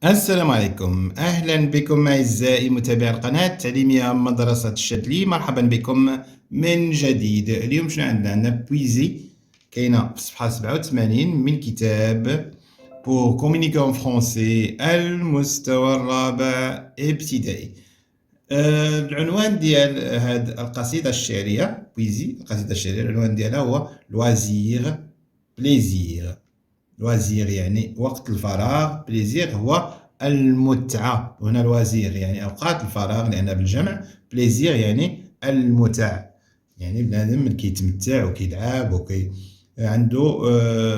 السلام عليكم، أهلا بكم أعزائي متابعي القناة التعليمية مدرسة الشاذلي. مرحبا بكم من جديد. اليوم شنو عندنا بويزي كاينة في الصفحة 87 من كتاب pour communiquer en français المستوى الرابع ابتدائي. العنوان ديال هاد القصيدة الشعرية بويزي، القصيدة الشعرية العنوان ديالها هو لوازير بليزير. لوازير يعني وقت الفراغ، بليزير هو المتعة. هنا لوازير يعني أوقات الفراغ لأنها بالجمع، بليزير يعني المتع، يعني بنادم ملي كيتمتع وكيلعب عنده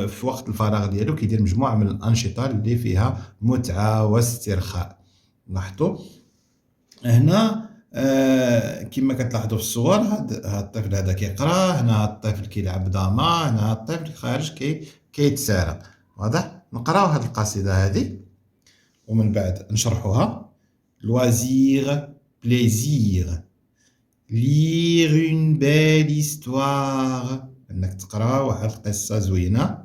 في وقت الفراغ ديالو كيدير مجموعة من الأنشطة اللي فيها متعة واسترخاء. لاحظتوا هنا كما كتلاحظوا في الصور هاد الطفل هذا كيقرا، هنا هاد الطفل كيلعب داما، هنا هاد الطفل خارج كيتسارى. واضح؟ نقراو هاد القصيدة هادي ومن بعد نشرحوها. loisir plaisir lire une belle histoire انك تقرا واحد القصة زوينة.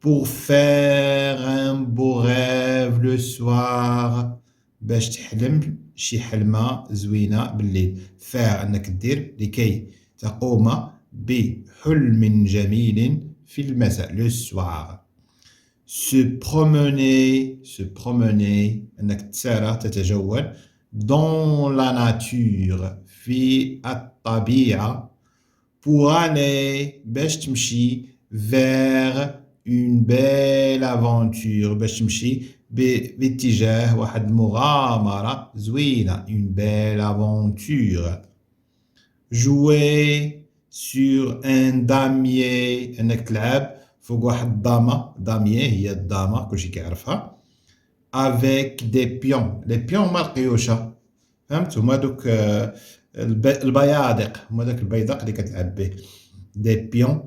pour faire un beau rêve le soir باش تحلم شي حلمة زوينة بالليل. faire انك دير لكي تقوم بحلم جميل في المساء le soir. se promener انك تسارع تتجول dans la nature في الطبيعة. pour aller باش تمشي vers une belle aventure باش تمشي باتجاه واحد المغامرة زوينة une belle aventure. jouer sur un damier انك تلعب فوق واحد الدامة. دامية هي الدامة كلشي كيعرفها. avec des pions. les pions هما القيوشة، فهمت؟ هما دوك البيادق، هما داك البيدق اللي كتلعب به. des pions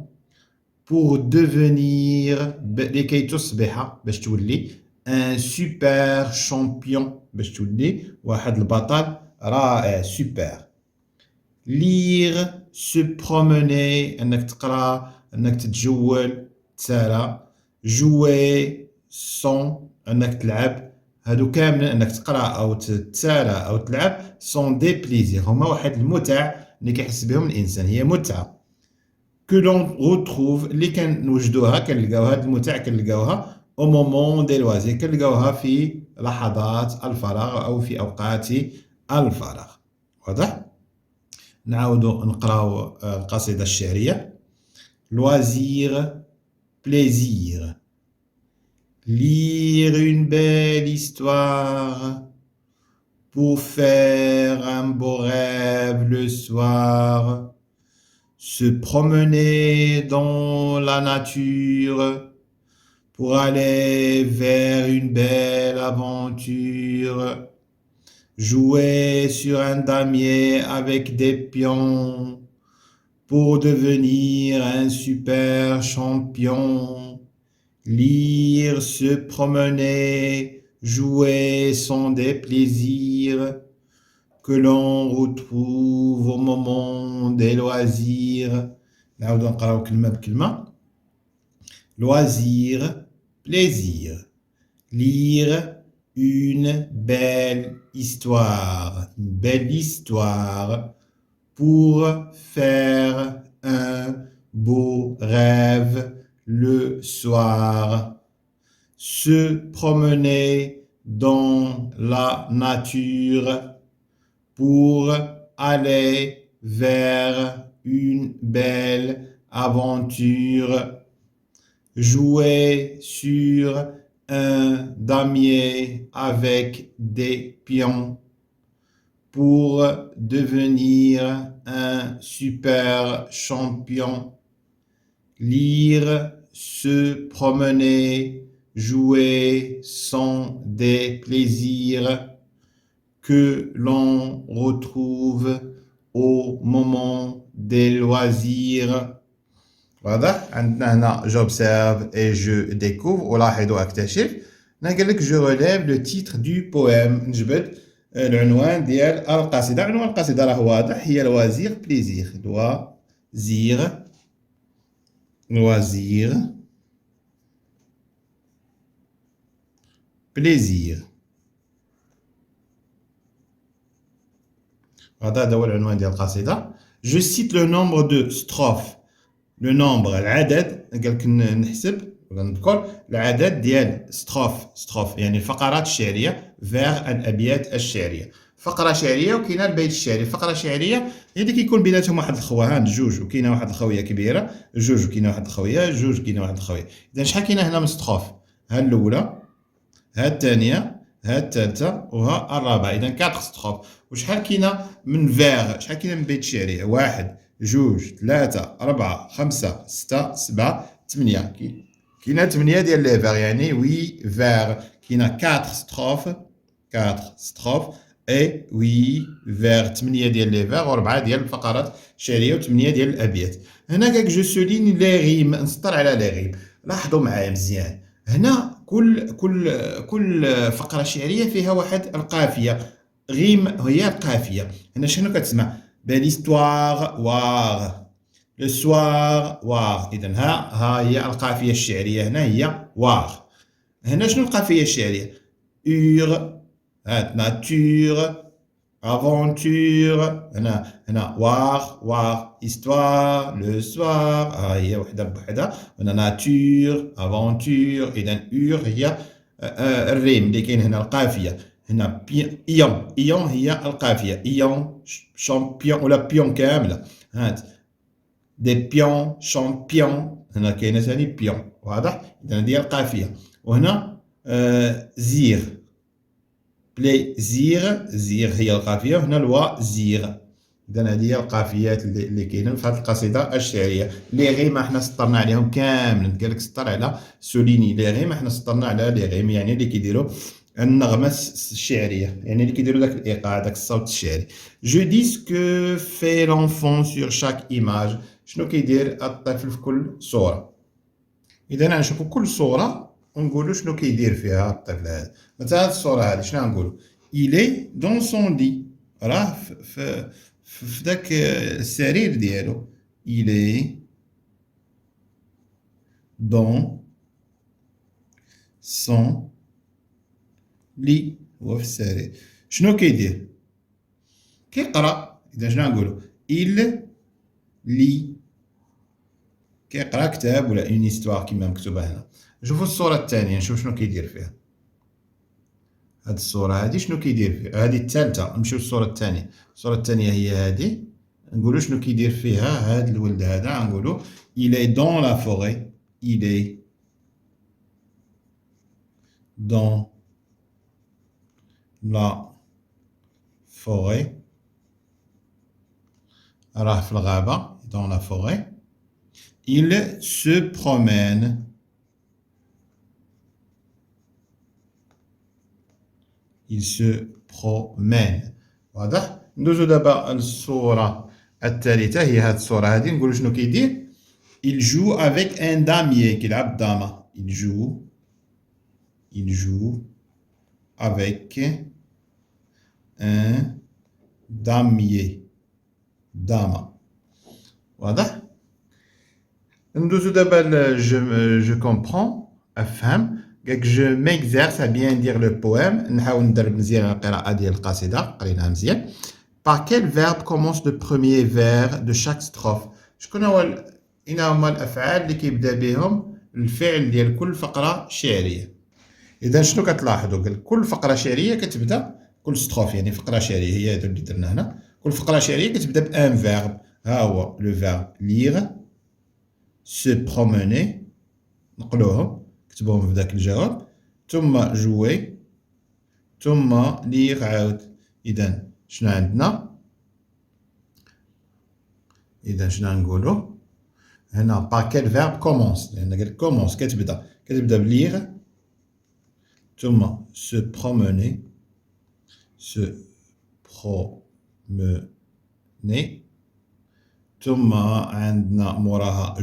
pour devenir لكي تصبح باش تولي un super champion باش تولي واحد البطل رائع super. lire se promener انك تقرا انك تتجول تسارى. jouer son انك تلعب. هادو كامل انك تقرا او تسارى او تلعب son des plaisirs هما واحد المتع اللي كيحس بهم الانسان، هي متعه que l'on retrouve اللي كنوجدوها، كنلقاوها هاد المتع كنلقاوها au moment des loisirs، كنلقاوها في لحظات الفراغ او في اوقات الفراغ. واضح؟ نعاودو نقراو القصيدة الشعرية. loisir plaisir lire une belle histoire pour faire un beau rêve le soir. se promener dans la nature pour aller vers une belle aventure. jouer sur un damier avec des pions pour devenir un super champion. lire, se promener, jouer sont des plaisirs que l'on retrouve au moment des loisirs. نعاودو نقراو كلمة بكلمة. loisir plaisir lire une belle histoire pour faire un beau rêve le soir. se promener dans la nature pour aller vers une belle aventure. jouer sur un damier avec des pions pour devenir un super champion. lire, se promener, jouer sont des plaisirs que l'on retrouve au moment des loisirs. واضح؟ عندنا هنا j'observe et je découvre ألاحظ وأكتشف. هنا قال لك je relève le titre du poème، نجبد العنوان ديال القصيدة. عنوان القصيدة راه واضح، هي loisir plaisir. loisir بليزير. هذا هو العنوان ديال القصيدة. جو سيت لو نومبر دو ستروف. لو نومبر العدد، قالك نحسب ولا نذكر العدد ديال ستروف يعني الفقرات الشعرية فيغ الأبيات الشعرية. فقرة شعرية وكاينة البيت الشعري. الفقرة الشعرية هي اللي كيكون بيناتهم واحد الخوة، جوج وكاينة واحد الخوية كبيرة، جوج وكاينة واحد الخوية، جوج وكاينة واحد الخوية. إذا شحال كاينة هنا من ستروف؟ ها الأولى، ها الثانية، ها الثالثة وها الرابعة. إذا 4 ستروف. وشحال كاينة من فيغ؟ شحال كاينة من بيت شعري؟ 1 2 3 4 5 6 7 8. كاينة 8 ديال لي فيغ، يعني 8 فيغ. كاينة 4 ستروف، 4 ستروف اي 8 فيغ، 8 ديال لي فيغ و4 ديال الفقرات الشعريه و8 ديال الابيات. هنا قالك جو سوليني لي ريم، نسطر على لي ريم. لاحظوا معايا مزيان، هنا كل فقره شعريه فيها واحد القافيه. غيم هي القافيه. هنا شنو كتسمع؟ بليستوار وار، لو سوار وار. اذا ها هي القافيه الشعريه، هنا هي وار. هنا شنو القافيه الشعريه؟ اور، ناتور، افونتور. هنا وار هيستوار، لو سوار. هي وحده بوحدها. هنا ناتور، افونتور. اذا اور هي الريم اللي كاين هنا، القافيه. هنا ايون هي القافيه. ايون شامبيون ولا بيون كامله. هات دي بيون، شامبيون. هنا كاينه ثاني بيون، واضح؟ اذا هذه القافيه. وهنا زير، بليزير، زير هي القافية، وهنا الوا زير. إذا هذه هي القافيات اللي كاينين في هذه القصيدة الشعرية. لي غيم حنا سطرنا عليهم كاملين، قالك سطر على سوليني لي غيم. حنا سطرنا على لي غيم يعني اللي كيديروا النغمة الشعرية، يعني اللي كيديروا داك الإيقاع، داك الصوت الشعري. جو دي سكو في لونفون سور شاك إيماج. شنو كيدير الطفل في كل صورة؟ إذا غنشوفو كل صورة ونقولوا شنو كيدير فيها الطفل هذا. مثلا هاد الصورة هادي شنو غنقولوا؟ إيلي دون سون لي، راه في داك السرير ديالو. إيلي دون سون لي، هو في السرير. شنو كيدير؟ كيقرا. إذا شنو غنقولوا؟ إل لي، كيقرا كتاب ولا اون هيستوار كيما مكتوبة هنا. نشوفو الصورة الثانية، نشوف شنو كيدير فيها. هاد الصورة هادي شنو كيدير فيها؟ هادي الثالثة. نمشيو للصورة الثانية. الصورة الثانية هي هادي. نقولو شنو كيدير فيها هاد الولد هذا. نقولو il est dans la forêt. il est dans la forêt. راه في الغابة. dans la forêt. il se promène. il se promène. واضح؟ ندوزو دابا للصورة الثالثة، هي هاد الصورة هادي. نقولو شنو كيدير؟ il joue avec un damier، كيلعب دامة. il joue avec un damier، دامة. واضح؟ ندوزو دابا je comprends، أفهم. قالك جو ميكزيرس à bien dire le poème. نحاول ندرب مزيان على القراءة ديال القصيدة، قريناها مزيان. Par quel verbe commence le premier vers de chaque strophe؟ شكون هو أين هما الأفعال اللي كيبدا بهم الفعل ديال كل فقرة شعرية؟ إذا شنو كتلاحظوا؟ قال كل فقرة شعرية كتبدا، كل ستروف يعني فقرة شعرية، هي هادو اللي درنا هنا. كل فقرة شعرية كتبدا بان فيرب. ها هو لو فيرب ليغ، سو بروموني، نقلوهم كتبوهم في داك الجواب، ثم جوي، ثم ليغ عاود. إذا شنو عندنا؟ إذا شنو غنقولو هنا؟ با كيل فيرب كومونس، لأن قالك كومونس كتبدا بليغ، ثم سو بروموني، ثم عندنا موراها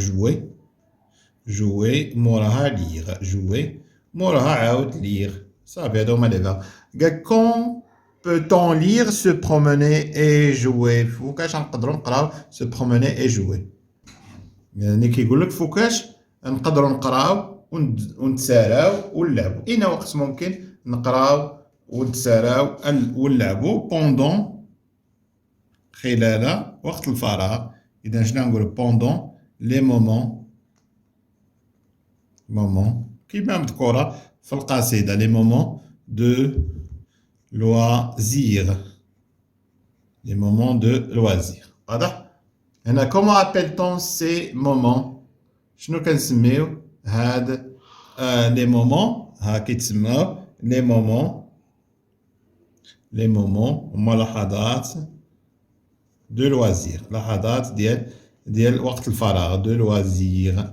جوي موراها ليغ، جوي موراها عاود ليغ. صافي هادو هما لي فيرب. قالك كون peut-on lire, se promener et jouer؟ فوقاش نقدروا نقراو se promener et jouer؟ يعني كيقول لك فوقاش نقدروا نقراو ونتساراو ونلعبوا. اين وقت ممكن نقراو ونتساراو ونلعبو بوندون خلال وقت الفراغ. إذا شنو نقولو بوندون لي مومون كيما مذكورة في القصيدة لي مومون دو لوازير لي مومون دو لوازير. واضح؟ هنا كومون أبيلتون سي مومون؟ شنو كنسميو هاد لي مومون؟ ها كيتسماو لي مومون هما لحظات دو لوازير، لحظات ديال وقت الفراغ، دو لوازير،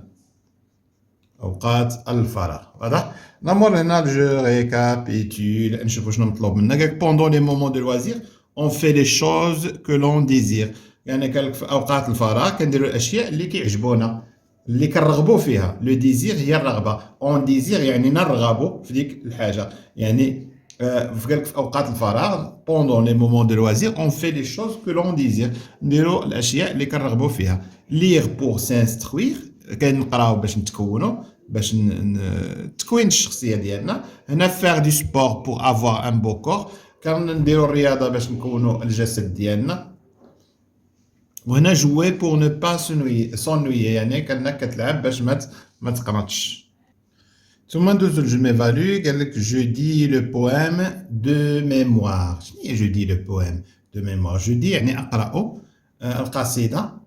أوقات الفراغ. واضح؟ نمر هنا جو ريكابيتول، نشوفو شنو مطلوب منا. قالك بوندون لي مومون دو لوازير اون في لي شوز كو لون ديزير، يعني قالك في أوقات الفراغ كنديرو الأشياء اللي كيعجبونا، اللي كنرغبو فيها. لو ديزير هي الرغبة، اون ديزير يعني نرغبو في ديك الحاجة. يعني قالك في أوقات الفراغ بوندون لي مومون دو لوازير اون في لي شوز كو لون ديزير، نديرو الأشياء اللي كنرغبو فيها. ليغ بور سانستروير، كنقراو باش نتكونو، باش تكوين الشخصيه ديالنا. هنا فيغ دو سبور بور افوار ان بو كور، كنديرو الرياضه باش نكونو الجسد ديالنا. وهنا جوي بور نو با سونويي، يعني كانك كتلعب باش ما تقنطش. ثم ندوزو لجو ميفالو، قالك جو دي لو بويم دو ميموار. شنو هي جو دي لو بويم دو ميموار؟ جو دي يعني اقرا القصيده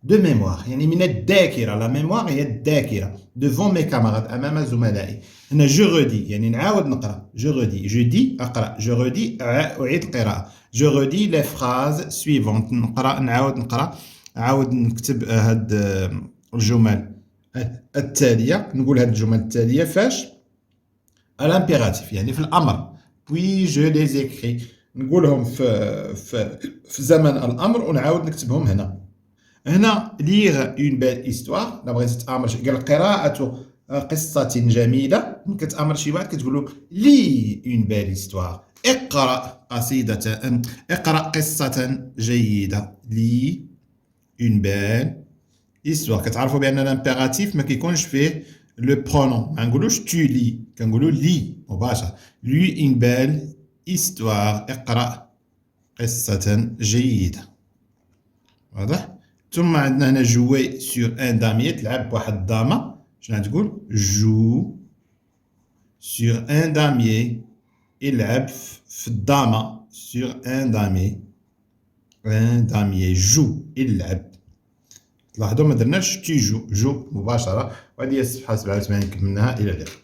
de mémoire، يعني من الذاكرة. لا ميموار هي الذاكرة. devant mes camarades، أمام زملائي. هنا جو غودي يعني نعاود نقرا. جو غودي، جو دي أقرأ، جو غودي أعيد القراءة. جو غودي لي فراز سويفونت، نقرا نعاود نقرا، نعاود نكتب هاد الجمل التالية. نقول هاد الجمل التالية فاش؟ الامبيراتيف يعني في الأمر. puis je les écris، نقولهم في زمن الأمر ونعاود نكتبهم هنا. هنا ليغ اون بيل ايستوار، لا بغيتي تامر قال قراءة قصة جميلة، كتامر شي واحد كتقول له لي اون بيل ايستوار، اقرأ قصيدة، اقرأ قصة جيدة. لي اون بيل ايستوار. كتعرفوا بأن الامبيراتيف ما كيكونش فيه لو برونون، ما نقولوش تو لي، كنقولوا لي مباشرة. لي اون بيل ايستوار، اقرأ قصة جيدة. واضح؟ ثم عندنا هنا جوي سور ان داميي، تلعب بواحد الدامة. شنو غتقول؟ جو سور ان داميي، يلعب في الدامة. سور ان داميي، ان داميي جو يلعب. تلاحظوا ما درناش تيجو، جو مباشرة. وهذه هي الصفحة 87 كملناها. إلى اللقاء.